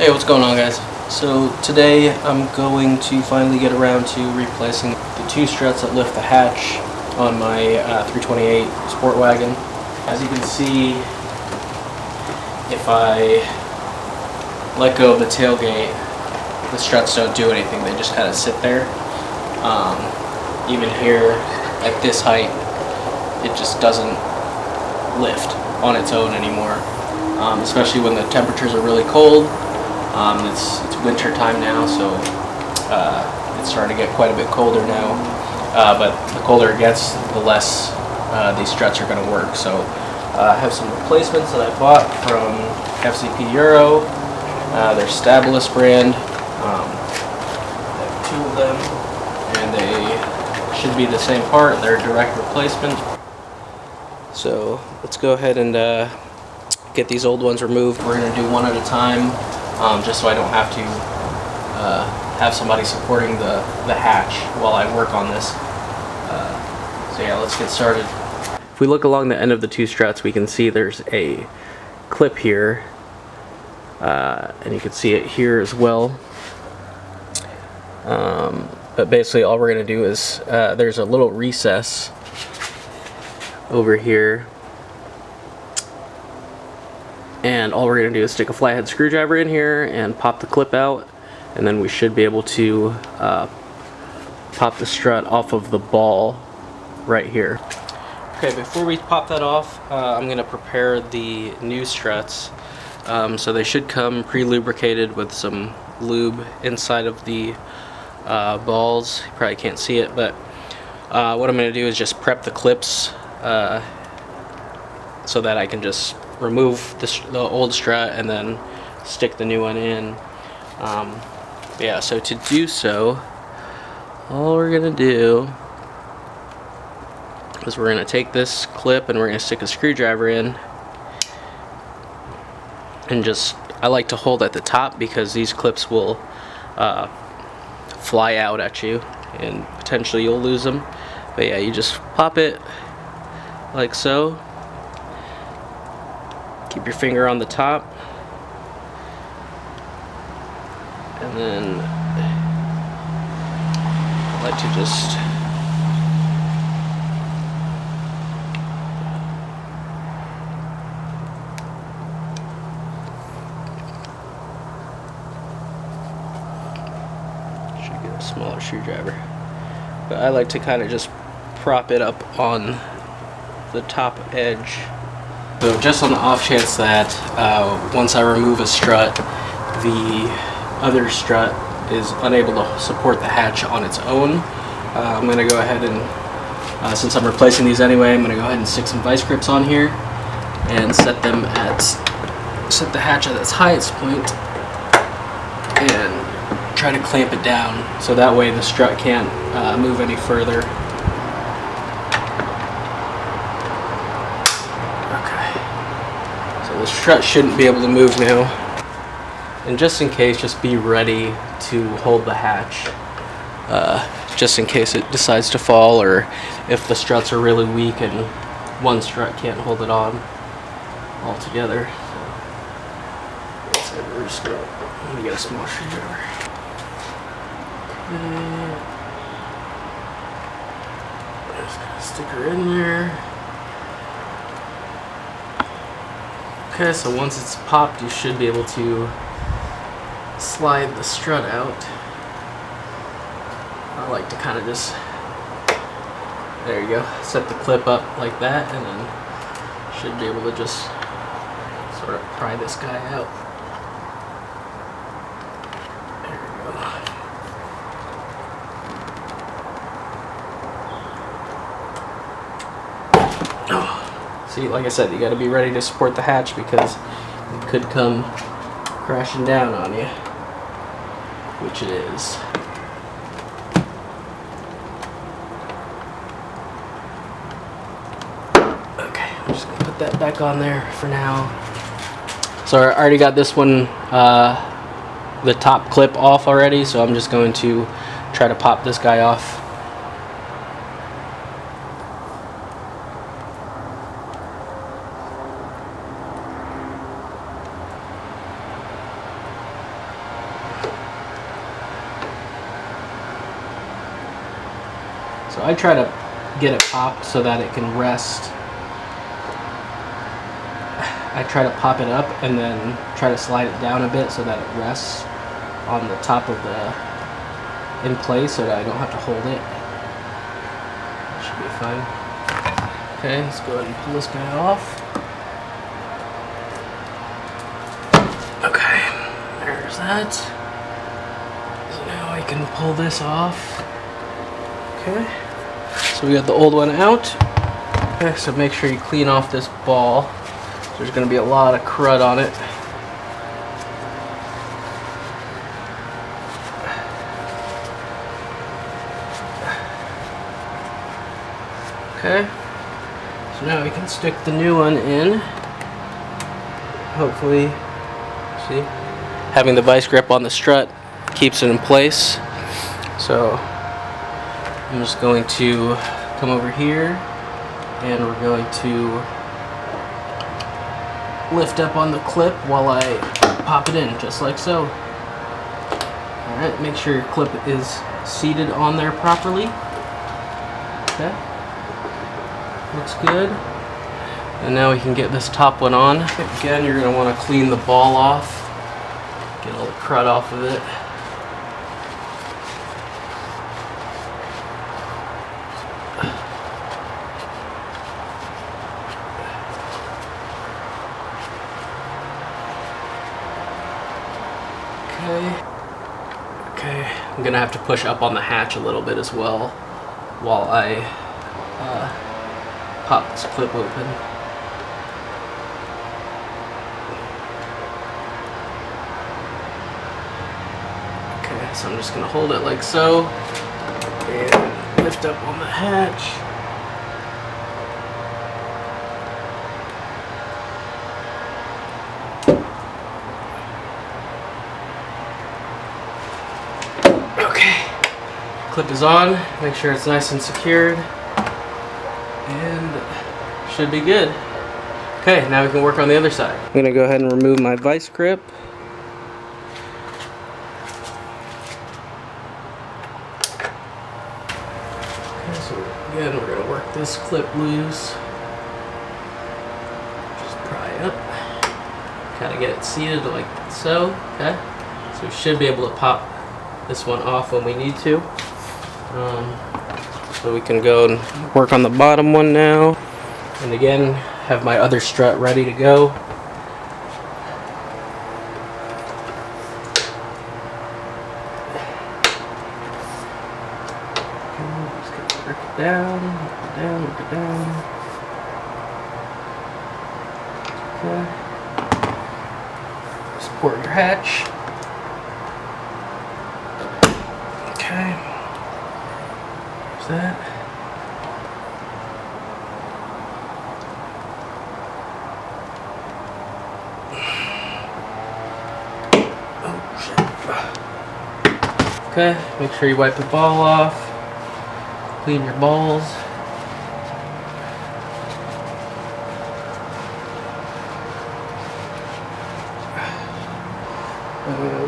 Hey, what's going on, guys? So today I'm going to finally get around to replacing the two struts that lift the hatch on my 328 Sport Wagon. As you can see, if I let go of the tailgate, the struts don't do anything, they just kind of sit there. Even here at this height, it just doesn't lift on its own anymore, especially when the temperatures are really cold. It's winter time now, so it's starting to get quite a bit colder now, but the colder it gets, the less these struts are going to work. So I have some replacements that I bought from FCP Euro. They're Stabilus brand. I have two of them, and they should be the same part. They're a direct replacement. So let's go ahead and get these old ones removed. We're going to do one at a time, just so I don't have to have somebody supporting the hatch while I work on this. So yeah, let's get started. If we look along the end of the two struts, we can see there's a clip here, and you can see it here as well. But basically all we're going to do is, there's a little recess over here, and all we're going to do is stick a flathead screwdriver in here and pop the clip out, and then we should be able to pop the strut off of the ball right here. Okay, before we pop that off, I'm going to prepare the new struts. So they should come pre-lubricated with some lube inside of the balls. You probably can't see it, but what I'm going to do is just prep the clips so that I can just remove the old strut and then stick the new one in. Yeah, so to do so, all we're gonna do is we're gonna take this clip and we're gonna stick a screwdriver in, and just, I like to hold at the top because these clips will fly out at you and potentially you'll lose them. But yeah, you just pop it like so. Keep your finger on the top, and then I like to just should get a smaller screwdriver, but I like to kind of just prop it up on the top edge. So just on the off chance that once I remove a strut, the other strut is unable to support the hatch on its own, I'm going to go ahead and, since I'm replacing these anyway, I'm going to go ahead and stick some vice grips on here and set the hatch at its highest point and try to clamp it down so that way the strut can't move any further. The strut shouldn't be able to move now. And just in case, just be ready to hold the hatch, just in case it decides to fall, or if the struts are really weak and one strut can't hold it on altogether. So we're just gonna get a small screwdriver. Okay. Just gonna stick her in there. Okay, so once it's popped, you should be able to slide the strut out. I like to kind of just, there you go, set the clip up like that, and then should be able to just sort of pry this guy out. There we go. Oh. See, like I said, you got to be ready to support the hatch because it could come crashing down on you, which it is. Okay, I'm just going to put that back on there for now. So I already got this one, the top clip off already, so I'm just going to try to pop this guy off. So I try to get it popped so that it can rest. I try to pop it up and then try to slide it down a bit so that it rests on the top of in place so that I don't have to hold it. Should be fine. Okay, let's go ahead and pull this guy off. Okay, there's that. So now I can pull this off. Okay, so we got the old one out. Okay, so make sure you clean off this ball. There's going to be a lot of crud on it. Okay, so now we can stick the new one in. Hopefully, see, having the vice grip on the strut keeps it in place. So I'm just going to come over here and we're going to lift up on the clip while I pop it in, just like so. Alright, make sure your clip is seated on there properly. Okay, looks good. And now we can get this top one on. Again, you're going to want to clean the ball off, get all the crud off of it. Okay, I'm gonna have to push up on the hatch a little bit as well while I pop this clip open. Okay, so I'm just gonna hold it like so and lift up on the hatch. Clip is on, make sure it's nice and secured, and should be good. Okay, now we can work on the other side. I'm gonna go ahead and remove my vice grip. Okay, so again, we're gonna work this clip loose. Just pry up. Kind of get it seated like so, okay? So we should be able to pop this one off when we need to. So we can go and work on the bottom one now. And again, have my other strut ready to go. Just gonna work it down, work it down, work it down. Okay. Support your hatch. Okay. There's that. Oh shit. Okay, make sure you wipe the ball off. Clean your balls.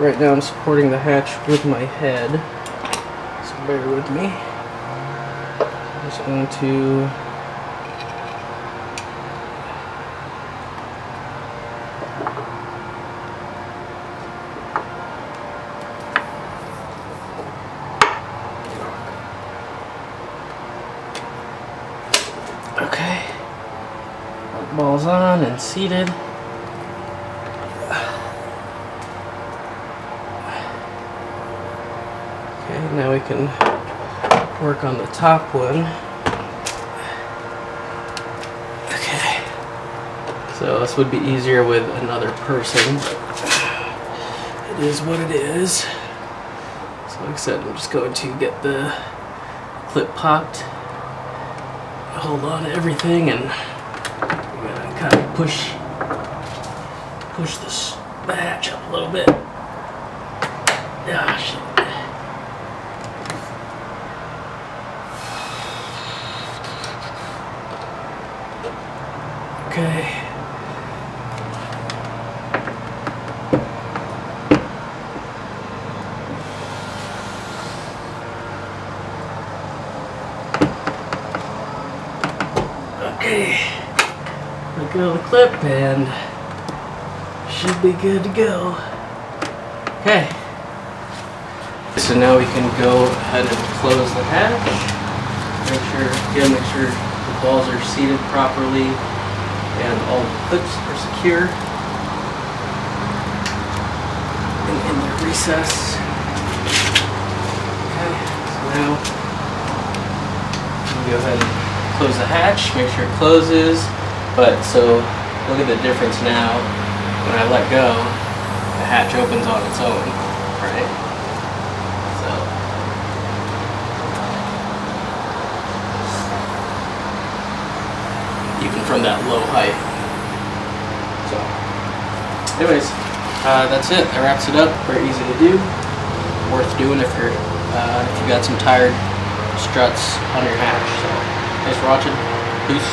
Right now I'm supporting the hatch with my head, so bear with me. I'm just going to okay. Ball's on and seated. Okay, now we can work on the top one. Okay, so this would be easier with another person, but it is what it is. So like I said, I'm just going to get the clip popped, hold on to everything, and we're gonna kind of push the hatch up a little bit. Ah, shit. Okay. Okay, let go of the clip and should be good to go. Okay, so now we can go ahead and close the hatch. Make sure the balls are seated properly and all the clips are secure and in their recess. Okay, so now we go ahead and close the hatch, make sure it closes. But so look at the difference now. When I let go, the hatch opens on its own, right? So even from that low height. So anyways, that's it. That wraps it up. Very easy to do. Worth doing if you got some tired struts on your hatch. So thanks for watching. Peace.